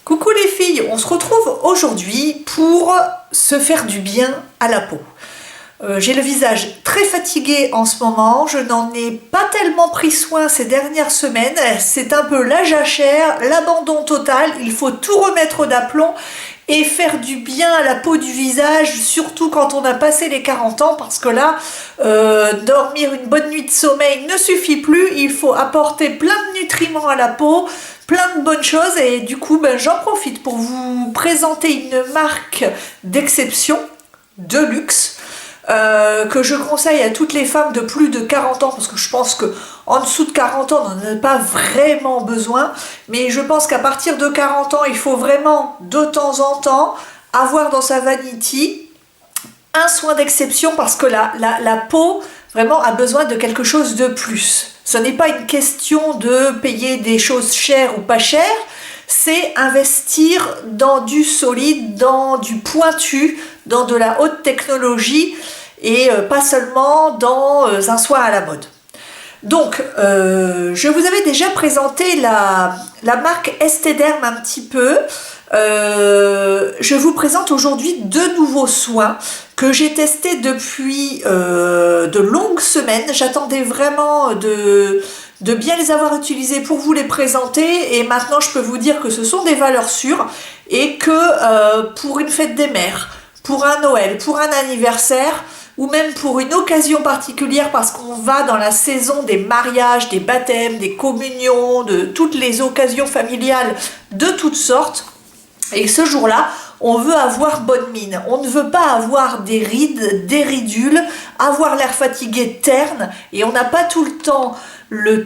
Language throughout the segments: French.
Coucou les filles, on se retrouve aujourd'hui pour se faire du bien à la peau. J'ai le visage très fatigué en ce moment, je n'en ai pas tellement pris soin ces dernières semaines, c'est un peu la jachère, l'abandon total, il faut tout remettre d'aplomb et faire du bien à la peau du visage, surtout quand on a passé les 40 ans, parce que là, dormir une bonne nuit de sommeil ne suffit plus, il faut apporter plein de nutriments à la peau, plein de bonnes choses, et du coup, j'en profite pour vous présenter une marque d'exception, de luxe, que je conseille à toutes les femmes de plus de 40 ans, parce que je pense que en dessous de 40 ans, on n'en a pas vraiment besoin, mais je pense qu'à partir de 40 ans, il faut vraiment de temps en temps avoir dans sa vanity un soin d'exception, parce que la peau vraiment a besoin de quelque chose de plus. Ce n'est pas une question de payer des choses chères ou pas chères, c'est investir dans du solide, dans du pointu, dans de la haute technologie et pas seulement dans un soin à la mode. Donc, je vous avais déjà présenté la marque Esthederm un petit peu. Je vous présente aujourd'hui deux nouveaux soins que j'ai testés depuis de longues semaines. J'attendais vraiment de bien les avoir utilisés pour vous les présenter, et maintenant je peux vous dire que ce sont des valeurs sûres et que pour une fête des mères, pour un Noël, pour un anniversaire ou même pour une occasion particulière, parce qu'on va dans la saison des mariages, des baptêmes, des communions, de toutes les occasions familiales de toutes sortes, et ce jour-là, on veut avoir bonne mine. On ne veut pas avoir des rides, des ridules, avoir l'air fatigué, terne, et on n'a pas tout le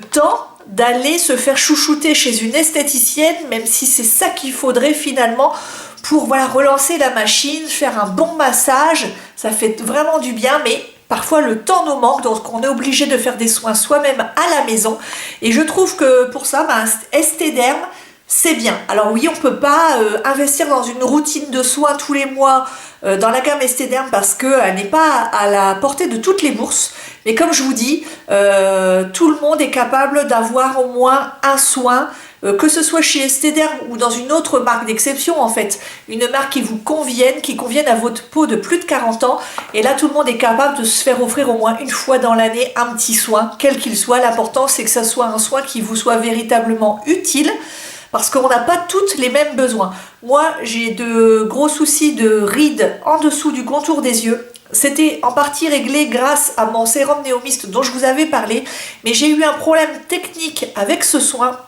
temps d'aller se faire chouchouter chez une esthéticienne, même si c'est ça qu'il faudrait finalement pour relancer la machine, faire un bon massage. Ça fait vraiment du bien, mais parfois le temps nous manque, donc on est obligé de faire des soins soi-même à la maison. Et je trouve que pour ça, Esthederm, c'est bien. Alors oui, on ne peut pas investir dans une routine de soins tous les mois dans la gamme Esthederm, parce qu'elle n'est pas à la portée de toutes les bourses. Mais comme je vous dis, tout le monde est capable d'avoir au moins un soin, que ce soit chez Esthederm ou dans une autre marque d'exception, en fait. Une marque qui vous convienne, qui convienne à votre peau de plus de 40 ans. Et là, tout le monde est capable de se faire offrir au moins une fois dans l'année un petit soin, quel qu'il soit. L'important, c'est que ça soit un soin qui vous soit véritablement utile, parce qu'on n'a pas toutes les mêmes besoins. Moi, j'ai de gros soucis de rides en dessous du contour des yeux. C'était en partie réglé grâce à mon sérum néomiste dont je vous avais parlé, mais j'ai eu un problème technique avec ce soin,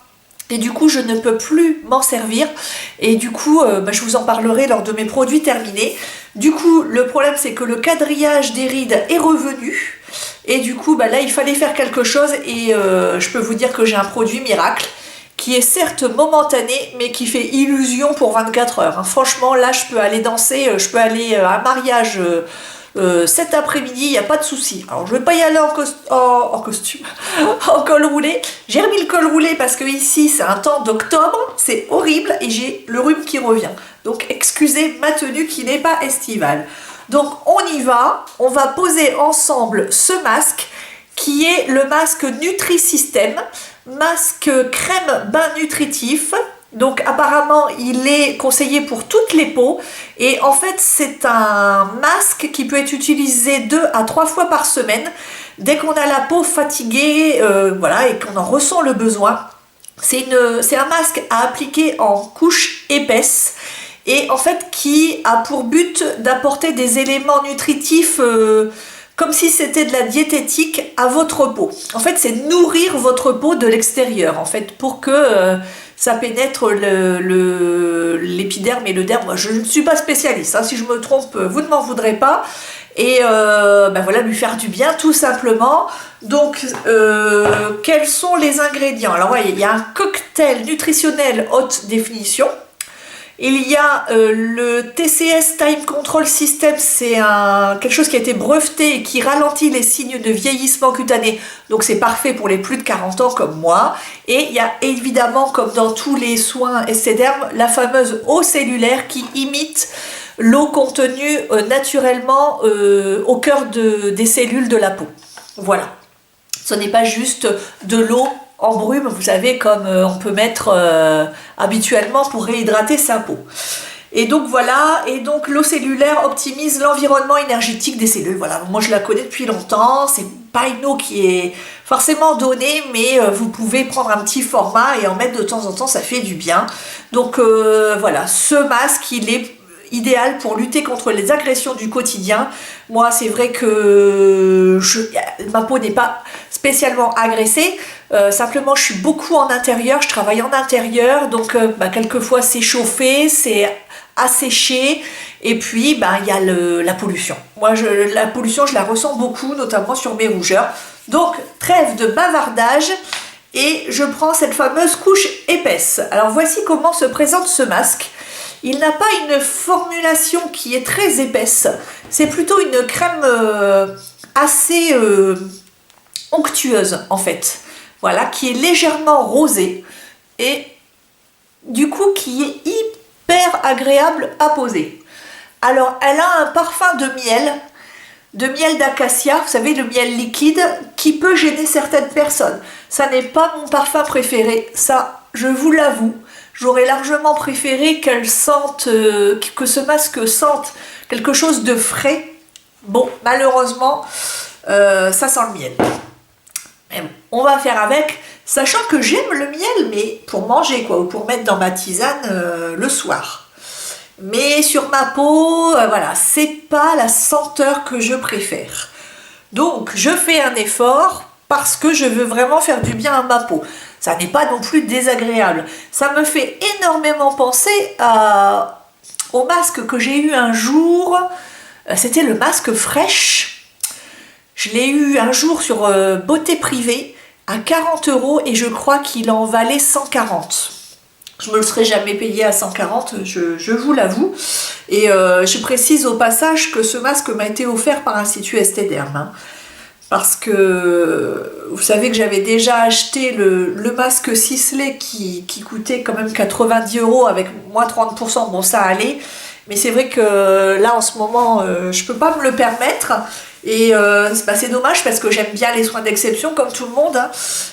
et du coup je ne peux plus m'en servir, et du coup je vous en parlerai lors de mes produits terminés. Du coup, le problème, c'est que le quadrillage des rides est revenu, et du coup là il fallait faire quelque chose, et je peux vous dire que j'ai un produit miracle qui est certes momentané, mais qui fait illusion pour 24 heures. Franchement, là, je peux aller danser, je peux aller à un mariage cet après-midi, il n'y a pas de souci. Alors, je ne vais pas y aller en costume, en col roulé. J'ai remis le col roulé parce que ici, c'est un temps d'octobre, c'est horrible, et j'ai le rhume qui revient. Donc, excusez ma tenue qui n'est pas estivale. Donc, on y va. On va poser ensemble ce masque, qui est le masque Nutrisystem, masque crème bain nutritif. Donc apparemment il est conseillé pour toutes les peaux, et en fait c'est un masque qui peut être utilisé 2 à 3 fois par semaine dès qu'on a la peau fatiguée, et qu'on en ressent le besoin. C'est un masque à appliquer en couche épaisse, et en fait qui a pour but d'apporter des éléments nutritifs comme si c'était de la diététique à votre peau. En fait, c'est nourrir votre peau de l'extérieur, en fait, pour que ça pénètre l'épiderme et le derme. Moi, je ne suis pas spécialiste, si je me trompe, vous ne m'en voudrez pas. Et lui faire du bien, tout simplement. Donc, quels sont les ingrédients? Alors, il y a un cocktail nutritionnel haute définition. Il y a le TCS Time Control System, c'est quelque chose qui a été breveté et qui ralentit les signes de vieillissement cutané, donc c'est parfait pour les plus de 40 ans comme moi. Et il y a évidemment, comme dans tous les soins Esthederm, la fameuse eau cellulaire qui imite l'eau contenue naturellement au cœur des cellules de la peau. Voilà, ce n'est pas juste de l'eau en brume, vous savez, comme on peut mettre habituellement pour réhydrater sa peau. Et donc voilà, et donc l'eau cellulaire optimise l'environnement énergétique des cellules. Voilà, moi je la connais depuis longtemps, c'est pas une eau qui est forcément donnée, mais vous pouvez prendre un petit format et en mettre de temps en temps, ça fait du bien. Donc voilà, ce masque, il est idéal pour lutter contre les agressions du quotidien. Moi, c'est vrai que ma peau n'est pas spécialement agressée, simplement je suis beaucoup en intérieur, je travaille en intérieur, donc quelquefois c'est chauffé, c'est asséché, et puis il y a la pollution. Moi, la pollution, je la ressens beaucoup, notamment sur mes rougeurs. Donc, trêve de bavardage, et je prends cette fameuse couche épaisse. Alors, voici comment se présente ce masque. Il n'a pas une formulation qui est très épaisse, c'est plutôt une crème assez onctueuse, en fait. Voilà, qui est légèrement rosée, et du coup, qui est hyper agréable à poser. Alors, elle a un parfum de miel d'acacia, vous savez, le miel liquide, qui peut gêner certaines personnes. Ça n'est pas mon parfum préféré, ça, je vous l'avoue. J'aurais largement préféré qu'elle sente, que ce masque sente quelque chose de frais. Bon, malheureusement, ça sent le miel. Mais bon, on va faire avec, sachant que j'aime le miel, mais pour manger, quoi, ou pour mettre dans ma tisane le soir. Mais sur ma peau, voilà, c'est pas la senteur que je préfère. Donc, je fais un effort parce que je veux vraiment faire du bien à ma peau. Ça n'est pas non plus désagréable. Ça me fait énormément penser au masque que j'ai eu un jour. C'était le masque Fresh. Je l'ai eu un jour sur Beauté Privée à 40 € et je crois qu'il en valait 140. Je me le serais jamais payé à 140, je vous l'avoue. Et je précise au passage que ce masque m'a été offert par l'Institut Esthederm. Hein, parce que vous savez que j'avais déjà acheté le masque Sisley qui coûtait quand même 90 € avec moins 30%. Bon, ça allait. Mais c'est vrai que là, en ce moment, je ne peux pas me le permettre. Et c'est dommage parce que j'aime bien les soins d'exception comme tout le monde. Hein.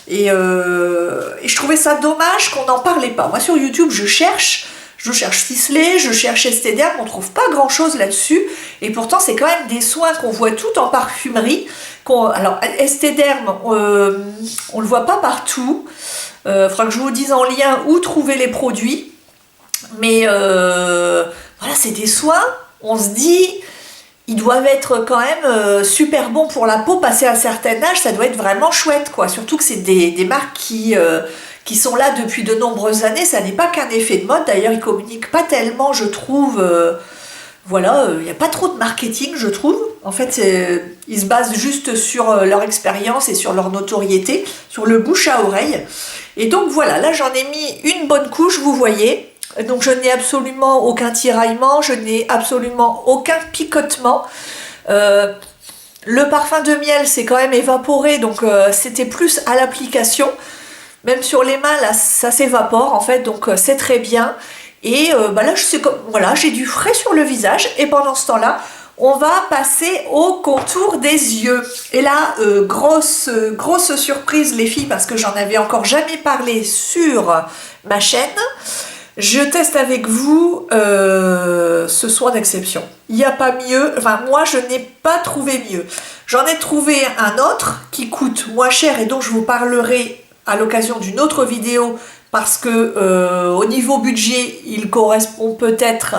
Et je trouvais ça dommage qu'on n'en parlait pas. Moi sur YouTube, je cherche Sisley, je cherche Esthederm, on ne trouve pas grand chose là-dessus. Et pourtant, c'est quand même des soins qu'on voit tout en parfumerie. Alors, Esthederm, on ne le voit pas partout. Faudra que je vous dise en lien où trouver les produits. Mais voilà, c'est des soins, on se dit... Ils doivent être quand même super bons pour la peau, passé à un certain âge, ça doit être vraiment chouette, quoi. Surtout que c'est des marques qui sont là depuis de nombreuses années, ça n'est pas qu'un effet de mode, d'ailleurs ils ne communiquent pas tellement, je trouve, voilà, il n'y a pas trop de marketing, je trouve. En fait, ils se basent juste sur leur expérience et sur leur notoriété, sur le bouche à oreille. Et donc voilà, là j'en ai mis une bonne couche, vous voyez. Donc je n'ai absolument aucun tiraillement, je n'ai absolument aucun picotement. Le parfum de miel s'est quand même évaporé, donc c'était plus à l'application. Même sur les mains, là, ça s'évapore en fait, donc c'est très bien. Et là, voilà, j'ai du frais sur le visage. Et pendant ce temps-là, on va passer au contour des yeux. Et là, grosse surprise les filles, parce que j'en avais encore jamais parlé sur ma chaîne. Je teste avec vous ce soin d'exception. Il n'y a pas mieux, enfin moi je n'ai pas trouvé mieux. J'en ai trouvé un autre qui coûte moins cher et dont je vous parlerai à l'occasion d'une autre vidéo parce que au niveau budget il correspond peut-être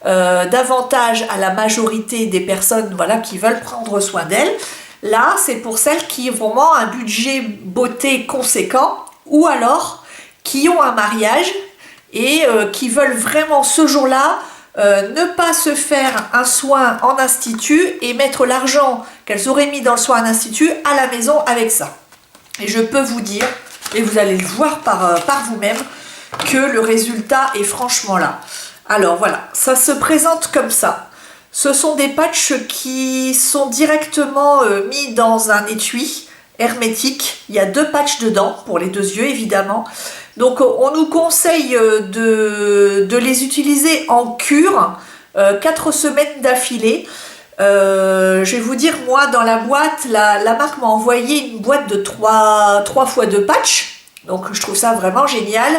davantage à la majorité des personnes voilà, qui veulent prendre soin d'elles. Là c'est pour celles qui ont vraiment un budget beauté conséquent ou alors qui ont un mariage et qui veulent vraiment ce jour-là ne pas se faire un soin en institut et mettre l'argent qu'elles auraient mis dans le soin en institut à la maison avec ça. Et je peux vous dire, et vous allez le voir par vous-même, que le résultat est franchement là. Alors voilà, ça se présente comme ça. Ce sont des patchs qui sont directement mis dans un étui hermétique. Il y a 2 patchs dedans, pour les 2 yeux évidemment. Donc on nous conseille de les utiliser en cure 4 semaines d'affilée. Je vais vous dire, moi dans la boîte, la marque m'a envoyé une boîte de 3 fois 2 patchs. Donc je trouve ça vraiment génial.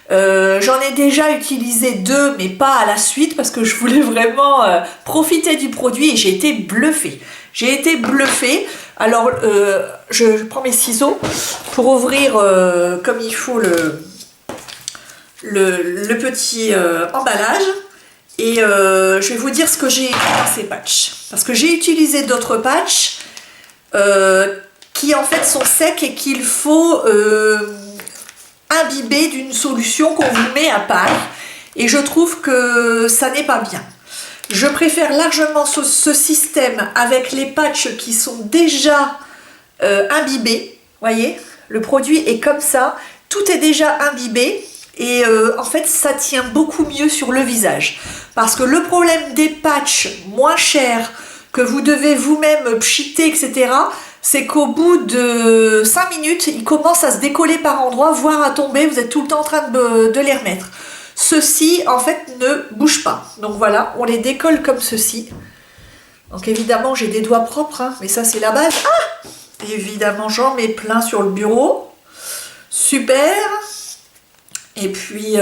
J'en ai déjà utilisé 2, mais pas à la suite parce que je voulais vraiment profiter du produit et j'ai été bluffée. J'ai été bluffée. Alors je prends mes ciseaux pour ouvrir comme il faut le petit emballage. Et je vais vous dire ce que j'ai dans ces patchs. Parce que j'ai utilisé d'autres patchs qui en fait sont secs et qu'il faut imbiber d'une solution qu'on vous met à part. Et je trouve que ça n'est pas bien. Je préfère largement ce système avec les patchs qui sont déjà imbibés. Voyez, le produit est comme ça. Tout est déjà imbibé. Et en fait, ça tient beaucoup mieux sur le visage. Parce que le problème des patchs moins chers que vous devez vous-même pchiter, etc., c'est qu'au bout de 5 minutes, ils commencent à se décoller par endroits, voire à tomber. Vous êtes tout le temps en train de les remettre. Ceux-ci, en fait, ne bougent pas. Donc voilà, on les décolle comme ceci. Donc évidemment, j'ai des doigts propres, hein, mais ça, c'est la base. Ah! Évidemment, j'en mets plein sur le bureau. Super! Et puis,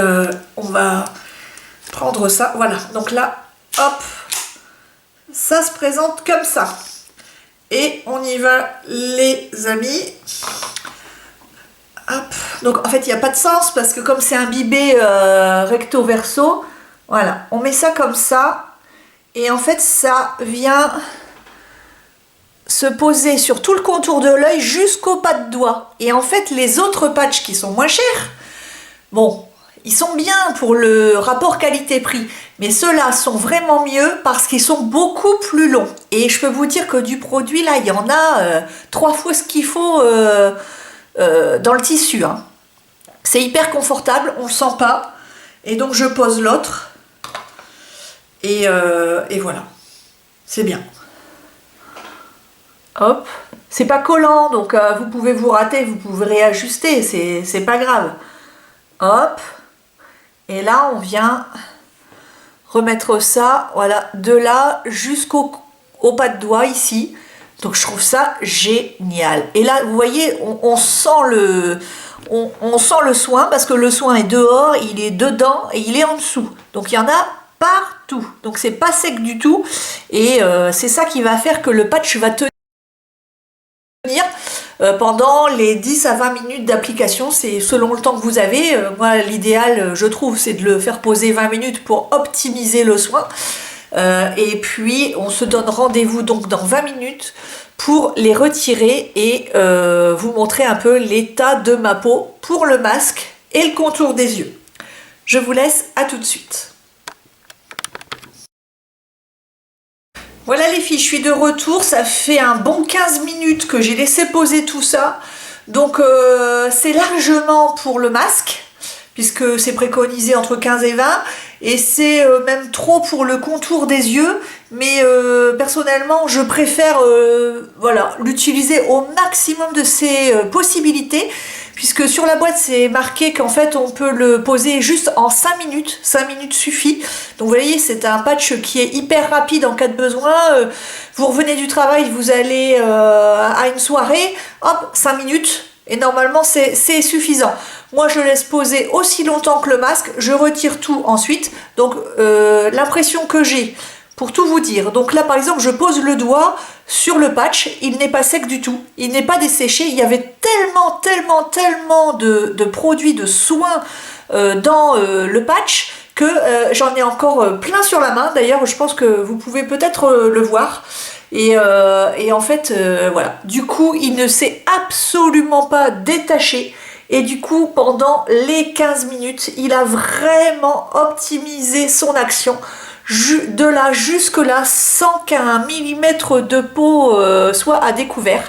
on va prendre ça. Voilà, donc là, hop, ça se présente comme ça. Et on y va, les amis. Hop. Donc, en fait, il n'y a pas de sens parce que comme c'est imbibé recto verso, voilà, on met ça comme ça. Et en fait, ça vient se poser sur tout le contour de l'œil jusqu'au pas de doigt. Et en fait, les autres patchs qui sont moins chers, bon, ils sont bien pour le rapport qualité-prix, mais ceux-là sont vraiment mieux parce qu'ils sont beaucoup plus longs. Et je peux vous dire que du produit, là, il y en a 3 fois ce qu'il faut dans le tissu. Hein. C'est hyper confortable, on ne le sent pas. Et donc, je pose l'autre. Et voilà, c'est bien. Hop, c'est pas collant, donc vous pouvez vous rater, vous pouvez réajuster, c'est pas grave. Hop, et là on vient remettre ça, voilà, de là jusqu'au pas de doigt ici. Donc je trouve ça génial. Et là, vous voyez, on sent on sent le soin parce que le soin est dehors, il est dedans et il est en dessous. Donc il y en a partout. Donc c'est pas sec du tout et c'est ça qui va faire que le patch va tenir pendant les 10 à 20 minutes d'application, c'est selon le temps que vous avez. Moi, l'idéal, je trouve, c'est de le faire poser 20 minutes pour optimiser le soin. Et puis, on se donne rendez-vous donc dans 20 minutes pour les retirer et vous montrer un peu l'état de ma peau pour le masque et le contour des yeux. Je vous laisse, à tout de suite. Voilà les filles, je suis de retour, ça fait un bon 15 minutes que j'ai laissé poser tout ça. Donc c'est largement pour le masque, puisque c'est préconisé entre 15 et 20. Et c'est même trop pour le contour des yeux. Mais personnellement, je préfère voilà, l'utiliser au maximum de ses possibilités. Puisque sur la boîte, c'est marqué qu'en fait, on peut le poser juste en 5 minutes. 5 minutes suffit. Donc, vous voyez, c'est un patch qui est hyper rapide en cas de besoin. Vous revenez du travail, vous allez à une soirée, hop, 5 minutes. Et normalement, c'est suffisant. Moi, je laisse poser aussi longtemps que le masque. Je retire tout ensuite. Donc, l'impression que j'ai, pour tout vous dire, donc là, par exemple, je pose le doigt sur le patch. Il n'est pas sec du tout. Il n'est pas desséché. Il y avait tellement de produits, de soins dans le patch que j'en ai encore plein sur la main. D'ailleurs, je pense que vous pouvez peut-être le voir. Et en fait, voilà. Du coup, il ne s'est absolument pas détaché. Et du coup, pendant les 15 minutes, il a vraiment optimisé son action. De là jusque là, sans qu'un millimètre de peau soit à découvert.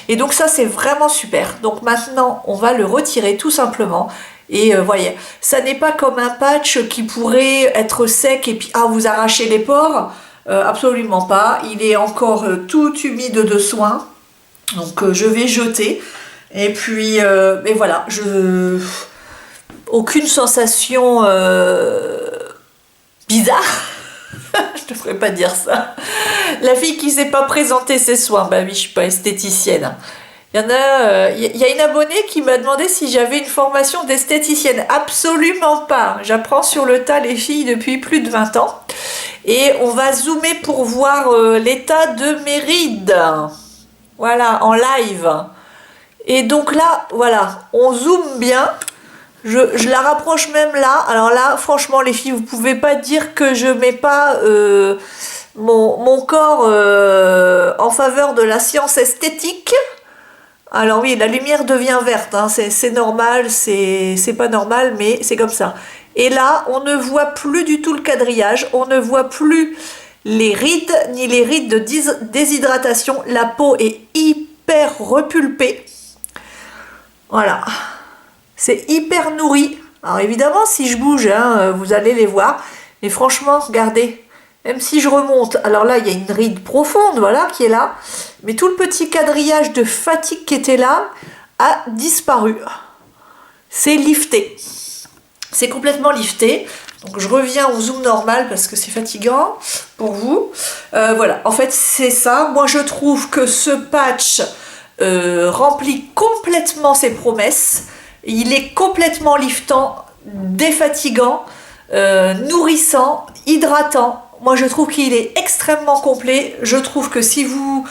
Et donc ça, c'est vraiment super. Donc maintenant, on va le retirer tout simplement. Et voyez, ça n'est pas comme un patch qui pourrait être sec et puis vous arrachez les pores. Absolument pas. Il est encore tout humide de soin. Donc je vais jeter. Et puis, et voilà, aucune sensation bizarre. Je ne devrais pas dire ça. La fille qui ne sait pas présenter ses soins, bah oui, je ne suis pas esthéticienne. Il y a une abonnée qui m'a demandé si j'avais une formation d'esthéticienne. Absolument pas. J'apprends sur le tas les filles depuis plus de 20 ans. Et on va zoomer pour voir l'état de mes rides. Voilà, en live. Et donc là, voilà, on zoome bien. Je la rapproche même là. Alors là, franchement, les filles, vous pouvez pas dire que je mets pas mon corps en faveur de la science esthétique. Alors oui, la lumière devient verte, hein, c'est normal, c'est pas normal, mais c'est comme ça. Et là, on ne voit plus du tout le quadrillage, on ne voit plus les rides, ni les rides de déshydratation. La peau est hyper repulpée. Voilà, c'est hyper nourri. Alors évidemment, si je bouge, hein, vous allez les voir. Mais franchement, regardez, même si je remonte, alors là, il y a une ride profonde, voilà, qui est là. Mais tout le petit quadrillage de fatigue qui était là a disparu. C'est lifté. C'est complètement lifté. Donc je reviens au zoom normal parce que c'est fatigant pour vous. Voilà, en fait, c'est ça. Moi, je trouve que ce patch remplit complètement ses promesses. Il est complètement liftant, défatigant, nourrissant, hydratant. Moi, je trouve qu'il est extrêmement complet. Je trouve que si vous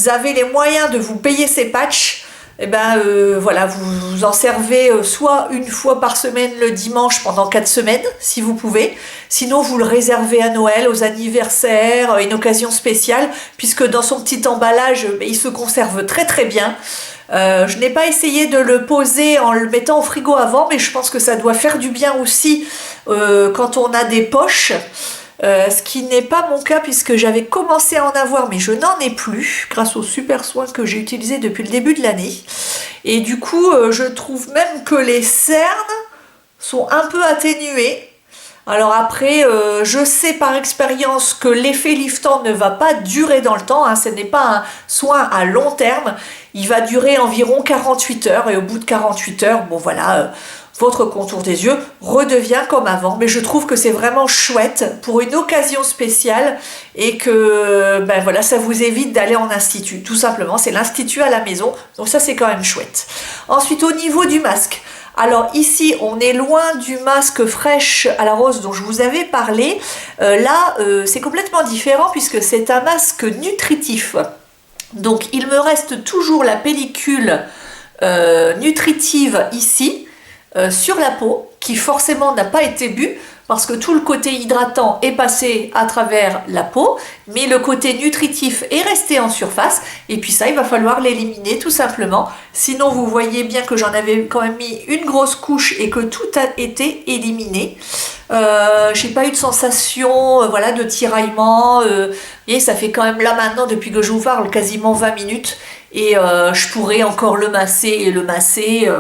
avez les moyens de vous payer ces patchs, eh ben, voilà, vous en servez soit une fois par semaine le dimanche pendant 4 semaines, si vous pouvez. Sinon, vous le réservez à Noël, aux anniversaires, une occasion spéciale, puisque dans son petit emballage, il se conserve très très bien. Je n'ai pas essayé de le poser en le mettant au frigo avant, mais je pense que ça doit faire du bien aussi quand on a des poches. Ce qui n'est pas mon cas puisque j'avais commencé à en avoir mais je n'en ai plus grâce aux super soins que j'ai utilisés depuis le début de l'année. Et du coup je trouve même que les cernes sont un peu atténuées. Alors après je sais par expérience que l'effet liftant ne va pas durer dans le temps, hein, ce n'est pas un soin à long terme, il va durer environ 48 heures et au bout de 48 heures, bon voilà, votre contour des yeux redevient comme avant. Mais je trouve que c'est vraiment chouette pour une occasion spéciale et que ben voilà, ça vous évite d'aller en institut. Tout simplement, c'est l'institut à la maison. Donc ça, c'est quand même chouette. Ensuite, au niveau du masque. Alors ici, on est loin du masque fraîche à la rose dont je vous avais parlé. Là, c'est complètement différent puisque c'est un masque nutritif. Donc, il me reste toujours la pellicule nutritive ici. Sur la peau, qui forcément n'a pas été bu parce que tout le côté hydratant est passé à travers la peau, mais le côté nutritif est resté en surface, et puis ça, il va falloir l'éliminer tout simplement. Sinon, vous voyez bien que j'en avais quand même mis une grosse couche et que tout a été éliminé. J'ai pas eu de sensation voilà, de tiraillement, et ça fait quand même là maintenant, depuis que je vous parle, quasiment 20 minutes, et je pourrais encore le masser et le masser.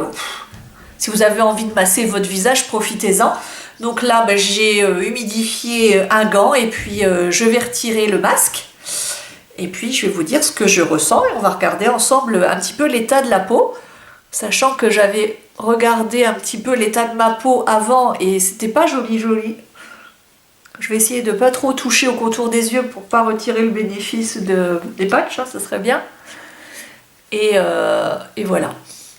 Si vous avez envie de masser votre visage, profitez-en. Donc là, ben, j'ai humidifié un gant et puis je vais retirer le masque. Et puis, je vais vous dire ce que je ressens et on va regarder ensemble un petit peu l'état de la peau. Sachant que j'avais regardé un petit peu l'état de ma peau avant et c'était pas joli joli. Je vais essayer de pas trop toucher au contour des yeux pour pas retirer le bénéfice des patchs, hein, ça serait bien. Et voilà.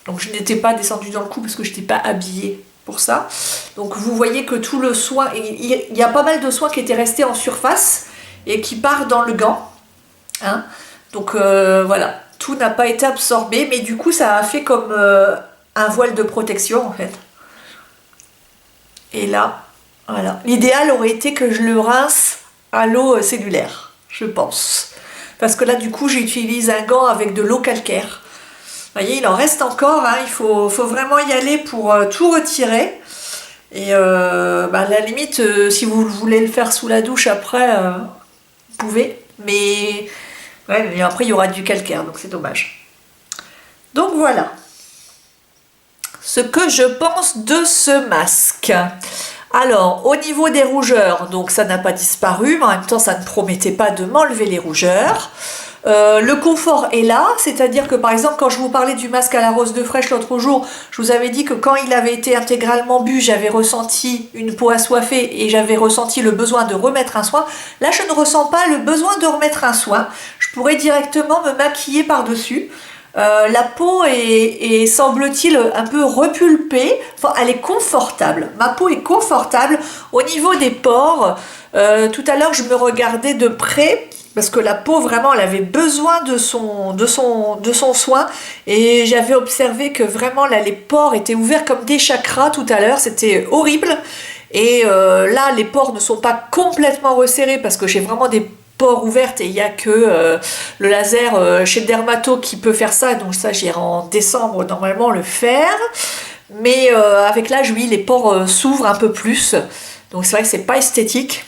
Donc je n'étais pas descendue dans le cou parce que je n'étais pas habillée pour ça. Donc vous voyez que tout le soin, il y a pas mal de soins qui étaient restés en surface et qui partent dans le gant. Hein. Donc voilà, tout n'a pas été absorbé, mais du coup ça a fait comme un voile de protection en fait. Et là, voilà. L'idéal aurait été que je le rince à l'eau cellulaire, je pense. Parce que là du coup j'utilise un gant avec de l'eau calcaire. Vous voyez, il en reste encore, hein, il faut vraiment y aller pour tout retirer. Et à la limite, si vous voulez le faire sous la douche après, vous pouvez. Mais, ouais, mais après, il y aura du calcaire, donc c'est dommage. Donc voilà ce que je pense de ce masque. Alors, au niveau des rougeurs, donc ça n'a pas disparu, mais en même temps, ça ne promettait pas de m'enlever les rougeurs. Le confort est là, c'est-à-dire que par exemple quand je vous parlais du masque à la rose de fraîche l'autre jour, je vous avais dit que quand il avait été intégralement bu, j'avais ressenti une peau assoiffée et j'avais ressenti le besoin de remettre un soin. Là je ne ressens pas le besoin de remettre un soin, je pourrais directement me maquiller par-dessus. La peau est, semble-t-il, un peu repulpée. Enfin, elle est confortable. Ma peau est confortable au niveau des pores. Tout à l'heure, je me regardais de près parce que la peau, vraiment, elle avait besoin de son soin. Et j'avais observé que vraiment, là, les pores étaient ouverts comme des chakras tout à l'heure. C'était horrible. Et là, les pores ne sont pas complètement resserrés parce que j'ai vraiment des pores ouvertes et il n'y a que le laser chez le dermato qui peut faire ça. Donc ça, j'irai en décembre normalement le faire. Mais avec l'âge, oui, les pores s'ouvrent un peu plus. Donc c'est vrai que c'est pas esthétique.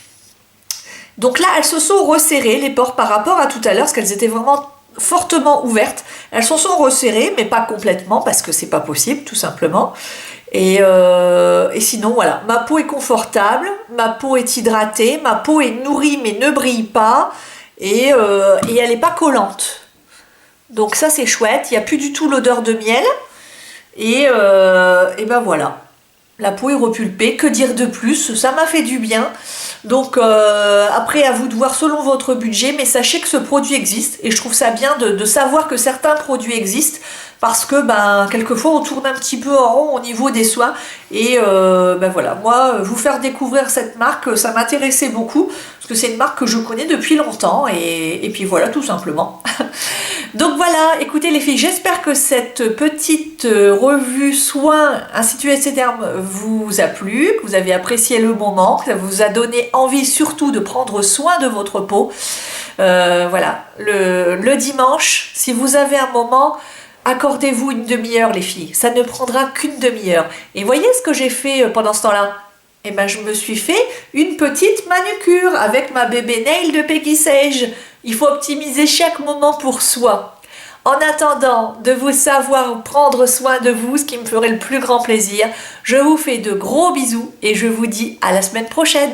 Donc là, elles se sont resserrées, les pores, par rapport à tout à l'heure, parce qu'elles étaient vraiment fortement ouvertes. Elles se sont resserrées, mais pas complètement, parce que c'est pas possible, tout simplement. Et sinon, voilà, ma peau est confortable, ma peau est hydratée, ma peau est nourrie, mais ne brille pas, et elle n'est pas collante. Donc ça, c'est chouette, il n'y a plus du tout l'odeur de miel, et ben voilà. La peau est repulpée, que dire de plus? Ça m'a fait du bien. Donc après, à vous de voir selon votre budget, mais sachez que ce produit existe et je trouve ça bien de savoir que certains produits existent parce que quelquefois on tourne un petit peu en rond au niveau des soins et voilà, moi vous faire découvrir cette marque, ça m'intéressait beaucoup parce que c'est une marque que je connais depuis longtemps et puis voilà, tout simplement. Donc voilà, écoutez les filles, j'espère que cette petite revue soins institut etc. vous a plu, que vous avez apprécié le moment, que ça vous a donné envie surtout de prendre soin de votre peau. Voilà, le dimanche, si vous avez un moment, accordez-vous une demi-heure les filles, ça ne prendra qu'une demi-heure. Et voyez ce que j'ai fait pendant ce temps-là? Eh ben, je me suis fait une petite manucure avec ma bébé nail de Peggy Sage. Il faut optimiser chaque moment pour soi. En attendant de vous savoir prendre soin de vous, ce qui me ferait le plus grand plaisir, je vous fais de gros bisous et je vous dis à la semaine prochaine.